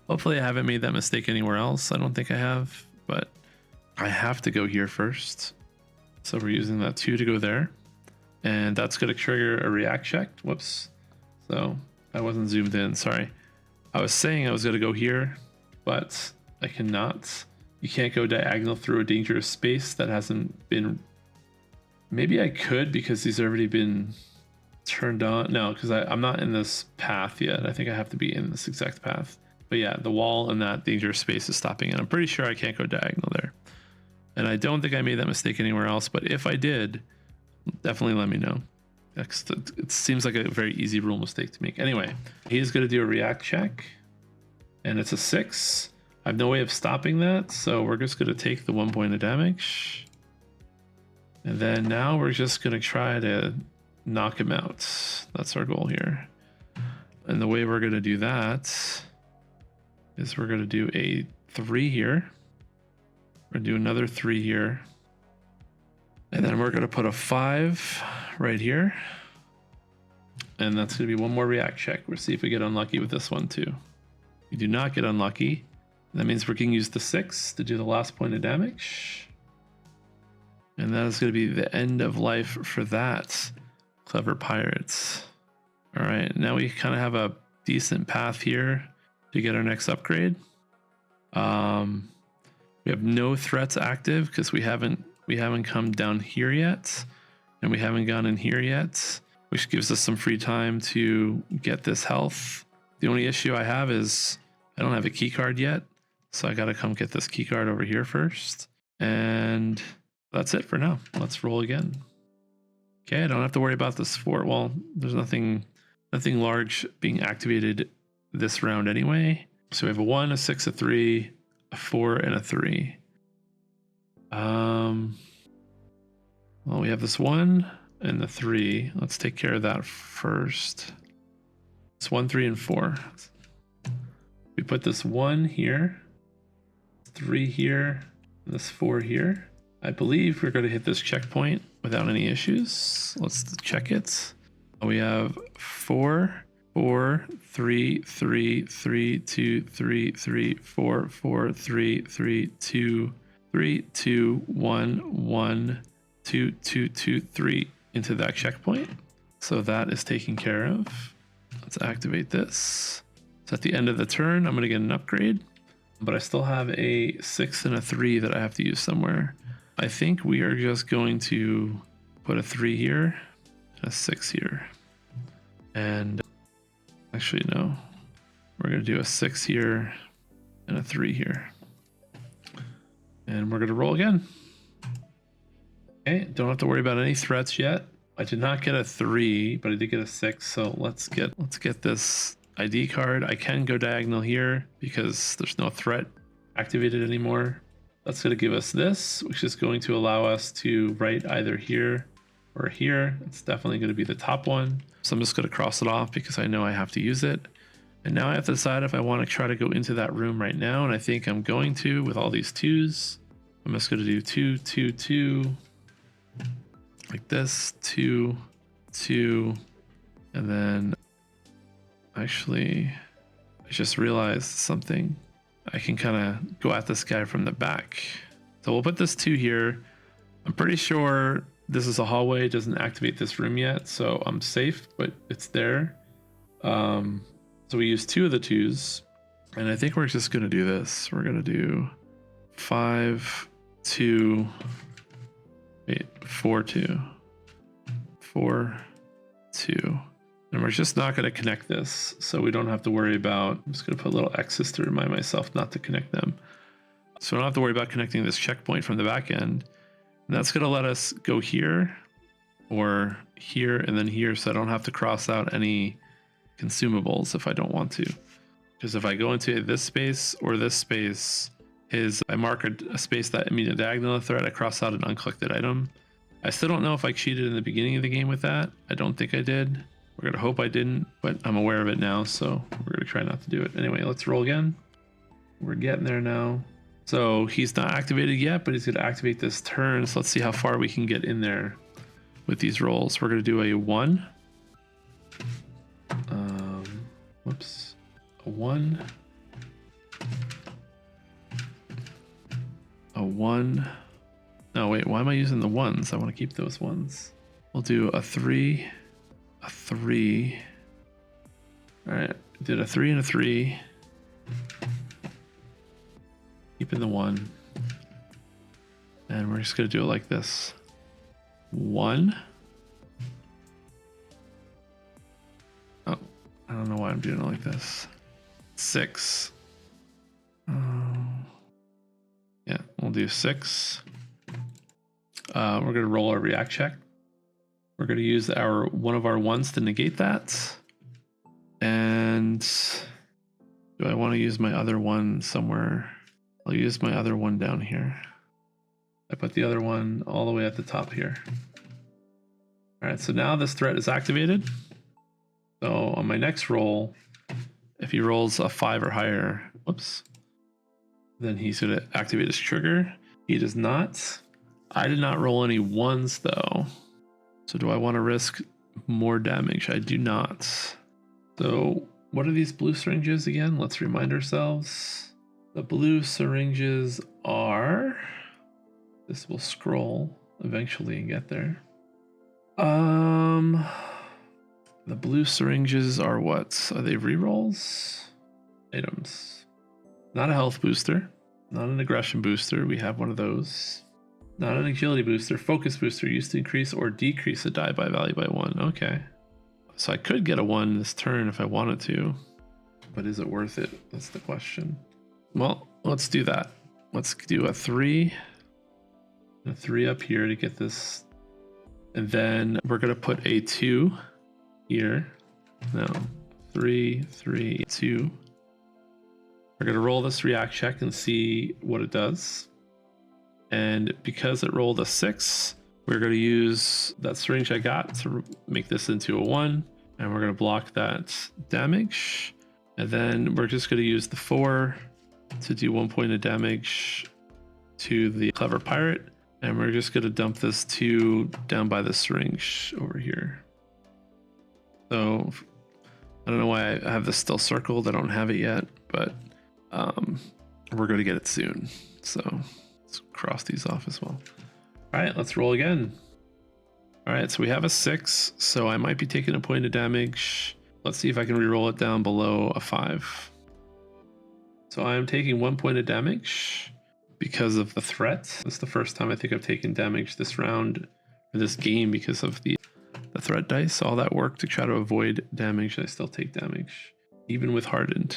Hopefully I haven't made that mistake anywhere else. I don't think I have, but I have to go here first. So we're using that 2 to go there. And that's going to trigger a react check. Whoops. So I wasn't zoomed in. Sorry. I was saying I was going to go here, but I cannot. You can't go diagonal through a dangerous space that hasn't been. Maybe I could because these have already been turned on. No, because I'm not in this path yet. I think I have to be in this exact path. But yeah, the wall in that dangerous space is stopping it. I'm pretty sure I can't go diagonal there. And I don't think I made that mistake anywhere else. But if I did, definitely let me know. It seems like a very easy rule mistake to make. Anyway, he's going to do a react check. And it's a 6. I have no way of stopping that. So we're just going to take the 1 point of damage. And then now we're just going to try to knock him out. That's our goal here. And the way we're going to do that is we're going to do a 3 here. We're going to do another 3 here. And then we're going to put a 5 right here. And that's going to be one more react check. We'll see if we get unlucky with this one too. We do not get unlucky. That means we can use the 6 to do the last point of damage. And that is going to be the end of life for that. Clever pirates. All right, now we kind of have a decent path here to get our next upgrade. We have no threats active because we haven't come down here yet, and we haven't gone in here yet, which gives us some free time to get this health. The only issue I have is I don't have a key card yet, so I gotta come get this key card over here first. And that's it for now. Let's roll again. Okay, I don't have to worry about this fort. Well, there's nothing large being activated this round anyway. So we have a 1, a 6, a 3, a 4, and a 3. Well, we have this 1 and the 3. Let's take care of that first. It's 1, 3, and 4. We put this 1 here, 3 here, and this 4 here. I believe we're going to hit this checkpoint without any issues. Let's check it. We have 4, 4, 3, 3, 3, 2, 3, 3, 4, 4, 3, 3, 2, 3, 2, 1, 1, 2, 2, 2, 3 into that checkpoint. So that is taken care of. Let's activate this. So at the end of the turn, I'm going to get an upgrade, but I still have a 6 and a 3 that I have to use somewhere. I think we are just going to put a 3 here, a 6 here. And actually, no, we're going to do a 6 here and a 3 here. And we're going to roll again. Okay, don't have to worry about any threats yet. I did not get a 3, but I did get a 6. So let's get this ID card. I can go diagonal here because there's no threat activated anymore. That's going to give us this, which is going to allow us to write either here or here. It's definitely going to be the top one. So I'm just going to cross it off because I know I have to use it. And now I have to decide if I want to try to go into that room right now. And I think I'm going to with all these 2s. I'm just going to do 2, 2, 2. Like this, 2, 2. And then actually, I just realized something. I can kind of go at this guy from the back. So we'll put this 2 here. I'm pretty sure this is a hallway. It doesn't activate this room yet, so I'm safe, but it's there. So we use 2 of the 2s, and I think we're just going to do this. We're going to do 5, 2, 4, 2, 4, 2. And we're just not going to connect this, so we don't have to worry about, I'm just going to put little X's to remind myself not to connect them. So I don't have to worry about connecting this checkpoint from the back end. And that's going to let us go here or here and then here, so I don't have to cross out any consumables if I don't want to. Because if I go into this space or this space, I mark a space that immediate diagonal thread, I cross out an uncollected item. I still don't know if I cheated in the beginning of the game with that. I don't think I did. We're going to hope I didn't, but I'm aware of it now, so we're going to try not to do it. Anyway, let's roll again. We're getting there now. So he's not activated yet, but he's going to activate this turn. So let's see how far we can get in there with these rolls. We're going to do a 1. Whoops. A 1. A 1. No, wait, why am I using the 1s? I want to keep those 1s. We'll do a 3. A 3. All right, did a 3 and a 3. Keeping the 1. And we're just going to do it like this. 1. Oh, I don't know why I'm doing it like this. 6. Yeah, we'll do 6. We're going to roll our react check. We're going to use one of our 1s to negate that. And do I want to use my other 1 somewhere? I'll use my other 1 down here. I put the other 1 all the way at the top here. All right, so now this threat is activated. So on my next roll, if he rolls a 5 or higher, whoops, then he's going to activate his trigger. He does not. I did not roll any 1s though. So do I want to risk more damage? I do not. So what are these blue syringes again? Let's remind ourselves. The blue syringes are... This will scroll eventually and get there. The blue syringes are what? Are they rerolls? Items. Not a health booster. Not an aggression booster. We have one of those. Not an agility booster. Focus booster used to increase or decrease the die by value by 1. Okay. So I could get a 1 this turn if I wanted to. But is it worth it? That's the question. Well, let's do that. Let's do a 3. A 3 up here to get this. And then we're going to put a 2 here. No. 3, 3, 2. We're going to roll this react check and see what it does. And because it rolled a 6, we're going to use that syringe I got to make this into a 1. And we're going to block that damage. And then we're just going to use the 4 to do 1 point of damage to the clever pirate. And we're just going to dump this 2 down by the syringe over here. So I don't know why I have this still circled. I don't have it yet, but we're going to get it soon. So let's cross these off as well. All right, let's roll again. All right, so we have a 6, so I might be taking a point of damage. Let's see if I can reroll it down below a 5. So I'm taking 1 point of damage because of the threat. This is the first time I think I've taken damage this round, or this game, because of the threat dice. All that work to try to avoid damage, I still take damage, even with hardened.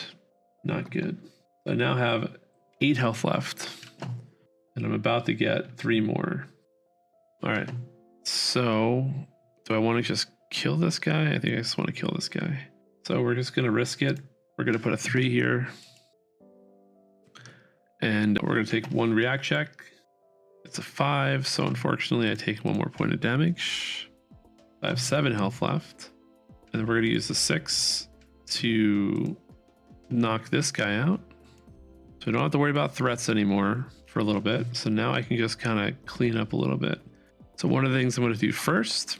Not good. I now have 8 health left, and I'm about to get 3 more. All right, so do I want to just kill this guy? I think I just want to kill this guy. So we're just going to risk it. We're going to put a 3 here. And we're going to take 1 react check. It's a 5, so unfortunately I take 1 more point of damage. I have 7 health left. And then we're going to use the 6 to knock this guy out. So I don't have to worry about threats anymore for a little bit. So now I can just kind of clean up a little bit. So one of the things I'm going to do first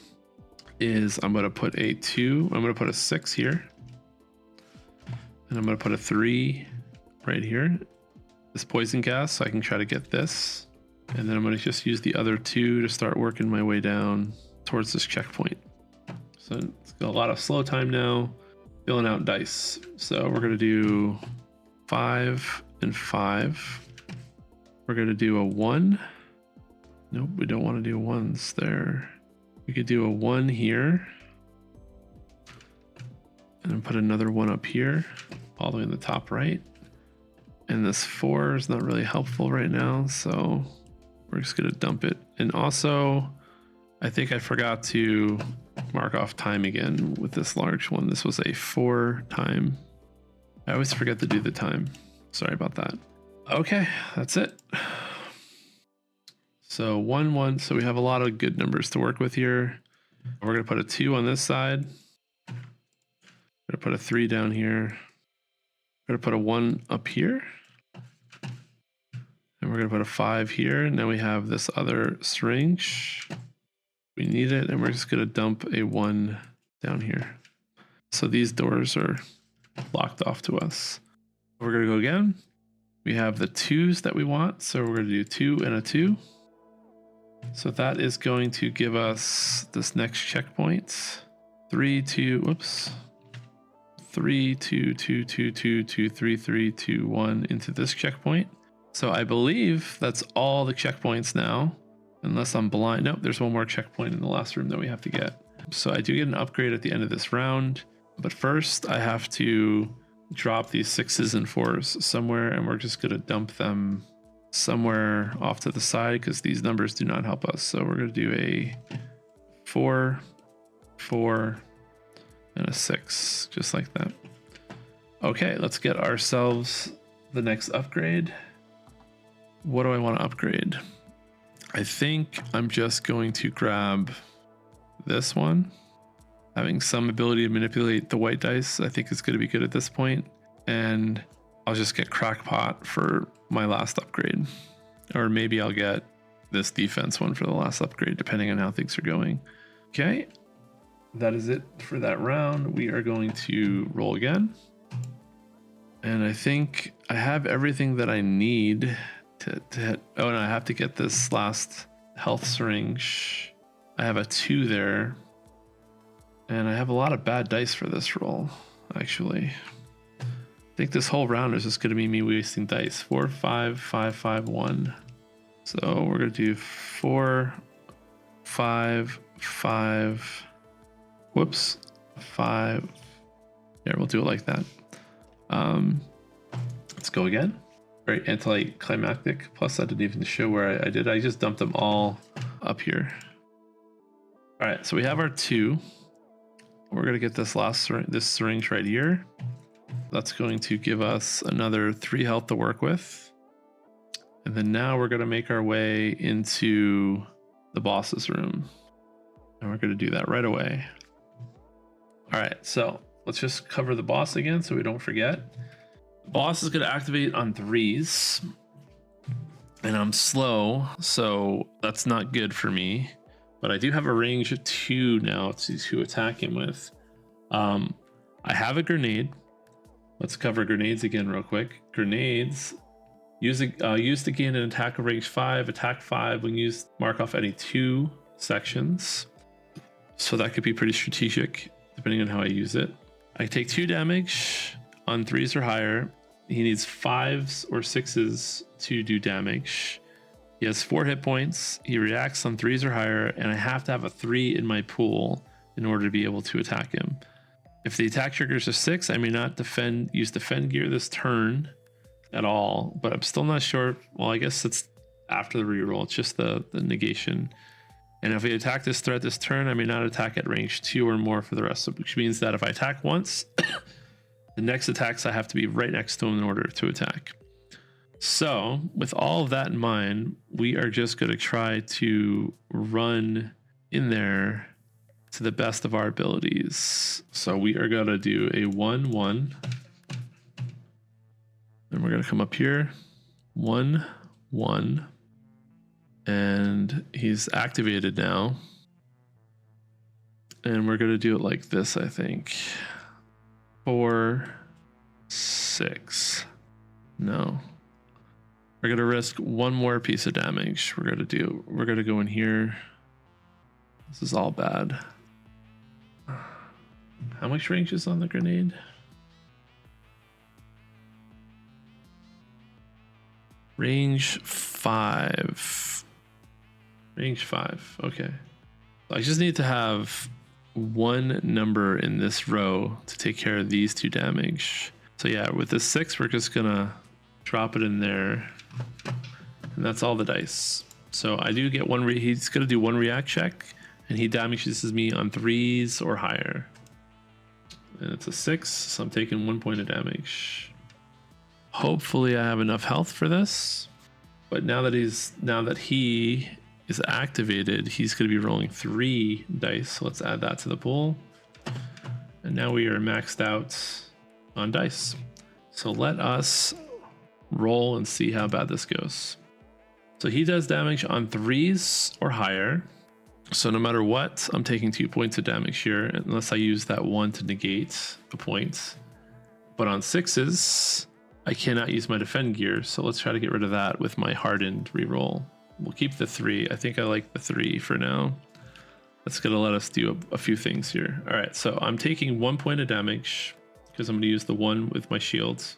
is I'm going to put a 2. I'm going to put a 6 here. And I'm going to put a 3 right here. This poison gas, so I can try to get this. And then I'm going to just use the other 2 to start working my way down towards this checkpoint. So it's got a lot of slow time now, filling out dice. So we're going to do 5 and 5. We're going to do a 1. Nope, we don't want to do 1s there. We could do a 1 here. And then put another 1 up here, all the way in the top right. And this 4 is not really helpful right now, so we're just going to dump it. And also, I think I forgot to mark off time again with this large one. This was a 4 time. I always forget to do the time. Sorry about that. Okay, that's it. So 1, 1. So we have a lot of good numbers to work with here. We're going to put a 2 on this side. We're going to put a 3 down here. We're going to put a 1 up here. And we're going to put a 5 here. Now we have this other syringe. We need it, and we're just going to dump a 1 down here. So these doors are locked off to us. We're going to go again. We have the 2s that we want. So we're going to do 2 and a 2. So that is going to give us this next checkpoint. 3, 2, whoops. 3, 2, 2, 2, 2, 2, 3, 3, 2, 1 into this checkpoint. So I believe that's all the checkpoints now, unless I'm blind. Nope, there's one more checkpoint in the last room that we have to get. So I do get an upgrade at the end of this round, but first I have to drop these 6s and 4s somewhere, and we're just going to dump them somewhere off to the side because these numbers do not help us. So we're going to do a 4, 4, and a 6, just like that. Okay, let's get ourselves the next upgrade. What do I want to upgrade? I think I'm just going to grab this one. Having some ability to manipulate the white dice, I think is going to be good at this point. And I'll just get Crackpot for my last upgrade. Or maybe I'll get this defense one for the last upgrade, depending on how things are going. Okay, that is it for that round. We are going to roll again. And I think I have everything that I need to hit. Oh, and I have to get this last health syringe. I have a 2 there. And I have a lot of bad dice for this roll, actually. I think this whole round is just going to be me wasting dice. 4, 5, 5, 5, 1. So we're going to do 4, 5, 5. Whoops. 5. Yeah, we'll do it like that. Let's go again. Very anticlimactic. Plus, I didn't even show where I did. I just dumped them all up here. All right, so we have our 2. We're going to get this this syringe right here. That's going to give us another 3 health to work with. And then now we're going to make our way into the boss's room. And we're going to do that right away. All right, so let's just cover the boss again so we don't forget. The boss is going to activate on 3s. And I'm slow, so that's not good for me. But I do have a range of 2 now to attack him with. I have a grenade. Let's cover grenades again real quick. Grenades used to gain an attack of range 5, attack 5 when used, mark off any 2 sections. So that could be pretty strategic depending on how I use it. I take 2 damage on 3s or higher. He needs 5s or 6s to do damage. He has 4 hit points. He reacts on 3s or higher, and I have to have a 3 in my pool in order to be able to attack him. If the attack triggers are 6, I may not use defend gear this turn at all, but I'm still not sure. Well, I guess it's after the reroll. It's just the negation. And if we attack this threat this turn, I may not attack at range 2 or more for the rest of it, which means that if I attack once, the next attacks I have to be right next to him in order to attack. So with all of that in mind, we are just going to try to run in there to the best of our abilities. So we are going to do a 1-1. And we're going to come up here. 1-1. And he's activated now. And we're going to do it like this, I think. 4, 6. No. We're going to risk 1 more piece of damage. We're going to go in here. This is all bad. How much range is on the grenade? Range 5. Range 5. Okay. I just need to have 1 number in this row to take care of these 2 damage. So yeah, with this 6, we're just gonna drop it in there, and that's all the dice. So I do get 1. He's gonna do 1 react check, and he damages me on 3s or higher. And it's a 6, so I'm taking 1 point of damage. Hopefully I have enough health for this. But now that he is activated, he's going to be rolling 3 dice. So let's add that to the pool. And now we are maxed out on dice. So let us roll and see how bad this goes. So he does damage on 3s or higher. So no matter what, I'm taking 2 points of damage here, unless I use that 1 to negate a point. But on 6s, I cannot use my defend gear, so let's try to get rid of that with my hardened reroll. We'll keep the 3. I think I like the 3 for now. That's going to let us do a few things here. All right, so I'm taking 1 point of damage because I'm going to use the 1 with my shields.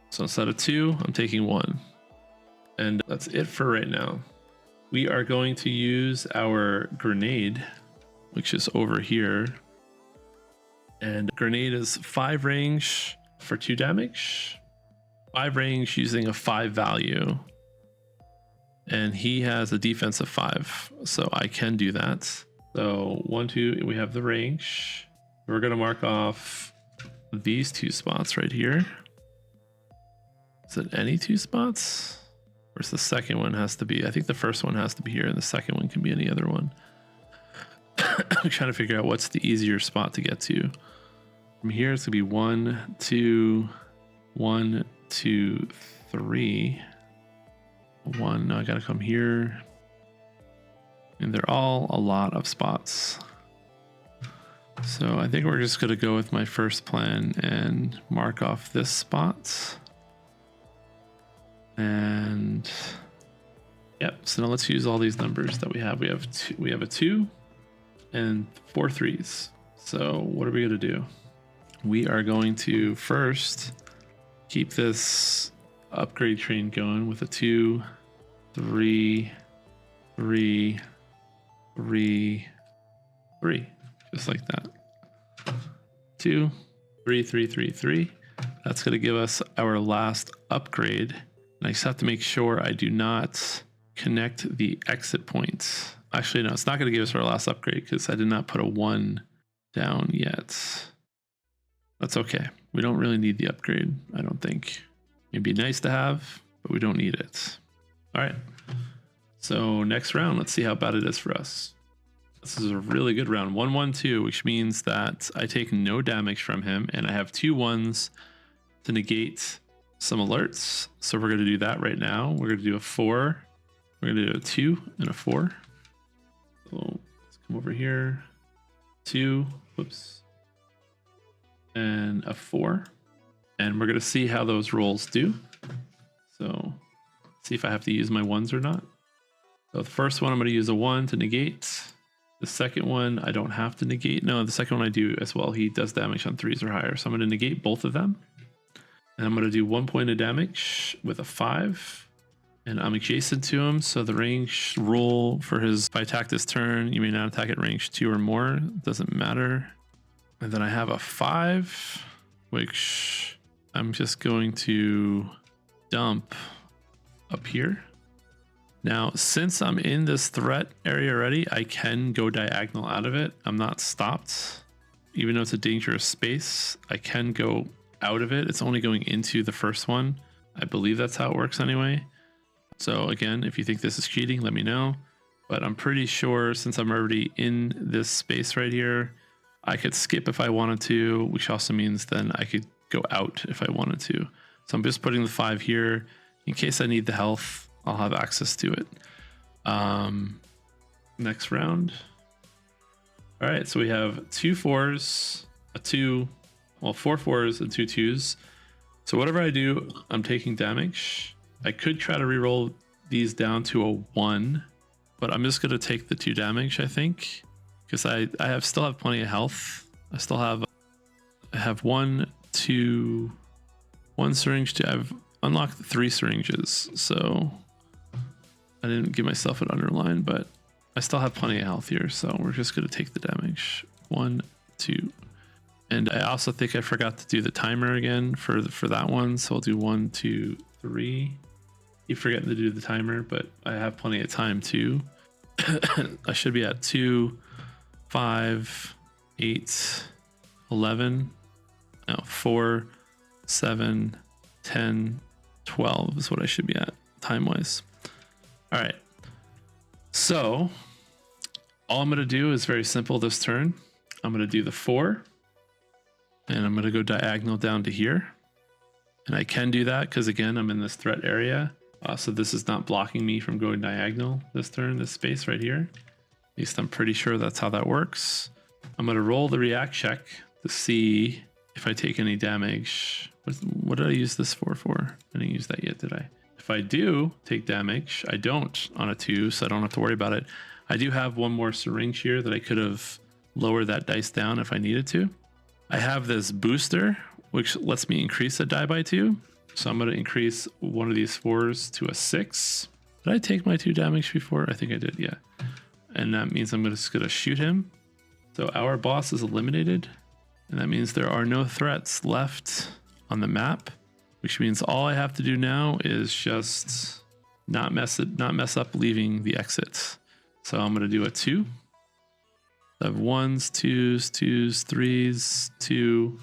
So instead of 2, I'm taking 1. And that's it for right now. We are going to use our grenade, which is over here. And grenade is 5 range for 2 damage. 5 range using a 5 value. And he has a defense of 5, so I can do that. So 1, 2, we have the range. We're going to mark off these 2 spots right here. Is it any 2 spots? Or is the second one has to be? I think the first one has to be here, and the second one can be any other one. I'm trying to figure out what's the easier spot to get to. From here, it's going to be 1, 2, 1, 2, 3. 1. Now I got to come here. And they're all a lot of spots. So I think we're just going to go with my first plan and mark off this spot. And yep, so now let's use all these numbers that we have. We have a 2 and 4 3s. So what are we going to do? We are going to first keep this upgrade train going with a 2, 3, 3, 3, 3, just like that. 2, 3, 3, 3, 3. That's going to give us our last upgrade. And I just have to make sure I do not connect the exit points. Actually, no, it's not going to give us our last upgrade because I did not put a 1 down yet. That's okay. We don't really need the upgrade, I don't think. It'd be nice to have, but we don't need it. All right. So next round, let's see how bad it is for us. This is a really good round. 1, 1, 2, which means that I take no damage from him, and I have 2 1s to negate some alerts. So we're going to do that right now. We're going to do a 4. We're going to do a 2 and a 4. So let's come over here. 2, whoops, and a 4. And we're going to see how those rolls do. So see if I have to use my 1s or not. So the first one, I'm going to use a 1 to negate. The second one, I don't have to negate. No, the second one I do as well. He does damage on 3s or higher. So I'm going to negate both of them. And I'm going to do 1 point of damage with a 5. And I'm adjacent to him. So the range roll for his, if I attack this turn, you may not attack at range 2 or more. Doesn't matter. And then I have a 5, which I'm just going to dump up here. Now, since I'm in this threat area already, I can go diagonal out of it. I'm not stopped. Even though it's a dangerous space, I can go out of it. It's only going into the first one. I believe that's how it works anyway. So again, if you think this is cheating, let me know. But I'm pretty sure since I'm already in this space right here, I could skip if I wanted to, which also means then I could go out if I wanted to. So I'm just putting the 5 here in case I need the health. I'll have access to it. Next round. All right, so we have 2 4s, a 2, well, 4 4s and 2 2s. So whatever I do, I'm taking damage. I could try to reroll these down to a 1, but I'm just gonna take the 2 damage, I think, because I still have plenty of health. I have 1, 2, 1 syringe to, I've unlocked 3 syringes, so I didn't give myself an underline, but I still have plenty of health here, so we're just going to take the damage. 1, 2. And I also think I forgot to do the timer again for that one, so I'll do 1, 2, 3. Keep forgetting to do the timer, but I have plenty of time too. I should be at 2, 5, 8, 11. No, 4, 7, 10, 12 is what I should be at time-wise. All right, so all I'm going to do is very simple this turn. I'm going to do the 4, and I'm going to go diagonal down to here. And I can do that because, again, I'm in this threat area. So this is not blocking me from going diagonal this turn, this space right here. At least I'm pretty sure that's how that works. I'm going to roll the react check to see if I take any damage. What did I use this for? I didn't use that yet, did I? If I do take damage, I don't on a 2, so I don't have to worry about it. I do have 1 more syringe here that I could have lowered that dice down if I needed to. I have this booster, which lets me increase the die by 2. So I'm going to increase one of these 4s to a 6. Did I take my 2 damage before? I think I did, yeah. And that means I'm just going to shoot him. So our boss is eliminated. And that means there are no threats left on the map, which means all I have to do now is just not mess up leaving the exit. So I'm going to do a 2. I have 1s, 2s, 2s, 3s, 2,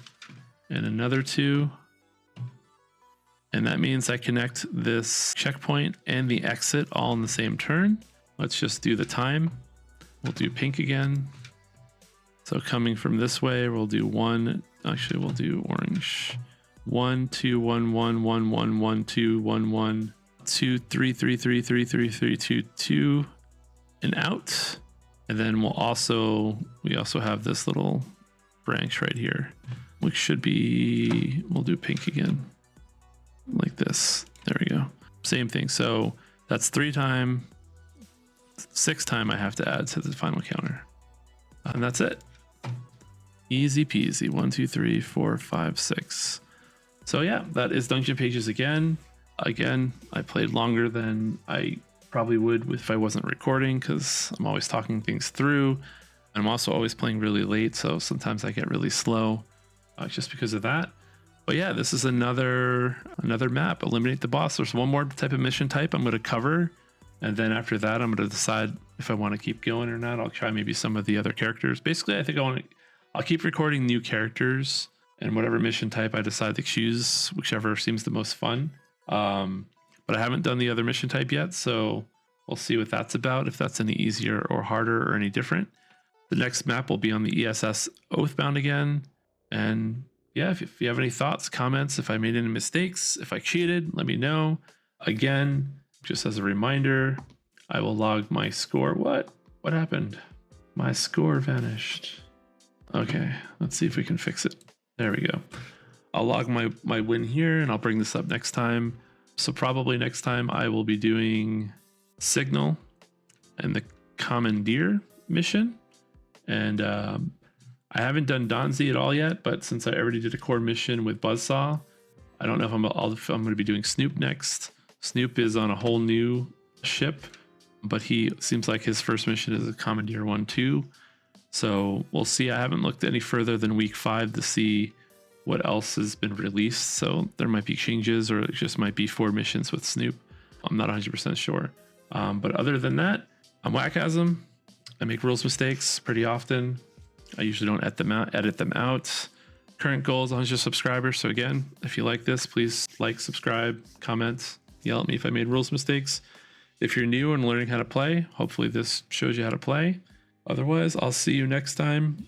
and another 2. And that means I connect this checkpoint and the exit all in the same turn. Let's just do the time. We'll do pink again. So coming from this way, we'll do 1. Actually, we'll do orange. 1, 2, 1, 1, 1, 1, 1, 2, 1, 1, 2, 3, 3, 3, 3, 3, 3, 2, 2, and out. And then we also have this little branch right here, which should be, we'll do pink again, like this. There we go. Same thing. So that's 3 times, 6 times I have to add to the final counter. And that's it. Easy peasy. 1, 2, 3, 4, 5, 6. So yeah, that is Dungeon Pages again. Again, I played longer than I probably would if I wasn't recording, because I'm always talking things through. I'm also always playing really late, so sometimes I get really slow just because of that. But yeah, this is another map. Eliminate the boss. There's one more type of mission type I'm going to cover, and then after that, I'm going to decide if I want to keep going or not. I'll try maybe some of the other characters. Basically, I think I'll keep recording new characters, and whatever mission type I decide to choose, whichever seems the most fun. But I haven't done the other mission type yet, so we'll see what that's about, if that's any easier or harder or any different. The next map will be on the ESS Oathbound again. And yeah, if you have any thoughts, comments, if I made any mistakes, if I cheated, let me know. Again, just as a reminder, I will log my score. What happened? My score vanished. Okay, let's see if we can fix it. There we go. I'll log my win here, and I'll bring this up next time. So probably next time I will be doing Signal and the Commandeer mission. And I haven't done Donzi at all yet, but since I already did a core mission with Buzzsaw, I don't know if I'm going to be doing Snoop next. Snoop is on a whole new ship, but he seems like his first mission is a Commandeer 1 too. So we'll see. I haven't looked any further than week 5 to see what else has been released. So there might be changes, or it just might be 4 missions with Snoop. I'm not 100% sure. But other than that, I'm wakasm. I make rules mistakes pretty often. I usually don't edit them out. Current goal is 100 subscribers. So again, if you like this, please like, subscribe, comment, yell at me if I made rules mistakes. If you're new and learning how to play, hopefully this shows you how to play. Otherwise, I'll see you next time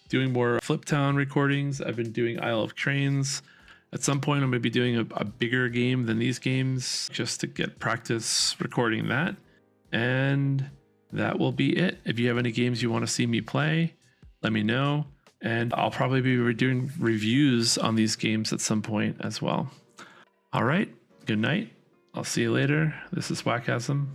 doing more Fliptown recordings. I've been doing Isle of Trains. At some point, I'm going to be doing a bigger game than these games, just to get practice recording that. And that will be it. If you have any games you want to see me play, let me know. And I'll probably be doing reviews on these games at some point as well. All right. Good night. I'll see you later. This is wakasm.